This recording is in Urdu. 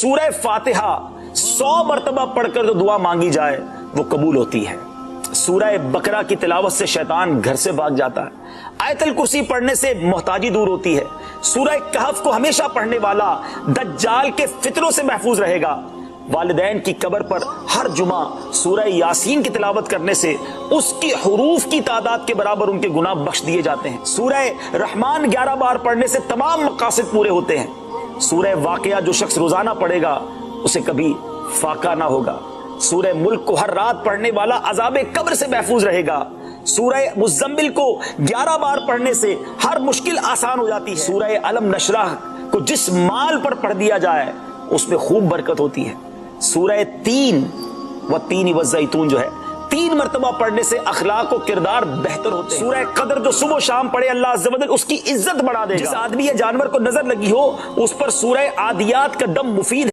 سورہ فاتحہ 100 مرتبہ پڑھ کر جو دعا مانگی جائے وہ قبول ہوتی ہے۔ سورہ بقرہ کی تلاوت سے شیطان گھر سے بھاگ جاتا ہے۔ آیت الکرسی پڑھنے سے محتاجی دور ہوتی ہے۔ سورہ کہف کو ہمیشہ پڑھنے والا دجال کے فتنوں سے محفوظ رہے گا۔ والدین کی قبر پر ہر جمعہ سورہ یاسین کی تلاوت کرنے سے اس کی حروف کی تعداد کے برابر ان کے گناہ بخش دیے جاتے ہیں۔ سورہ رحمان 11 بار پڑھنے سے تمام مقاصد پورے ہوتے ہیں۔ سورہ واقعہ جو شخص روزانہ پڑھے گا اسے کبھی فاقہ نہ ہوگا۔ سورہ ملک کو ہر رات پڑھنے والا عذاب قبر سے محفوظ رہے گا۔ سورہ مزمل کو 11 بار پڑھنے سے ہر مشکل آسان ہو جاتی ہے۔ سورہ علم نشرح کو جس مال پر پڑھ دیا جائے اس میں خوب برکت ہوتی ہے۔ سورہ تین والزیتون جو ہے 3 مرتبہ پڑھنے سے اخلاق و کردار بہتر ہوتے ہیں۔ سورہ قدر جو صبح و شام پڑھے اللہ عز و جل اس کی عزت بڑھا دے گا۔ جس آدمی یا جانور کو نظر لگی ہو اس پر سورہ عادیات کا دم مفید ہے۔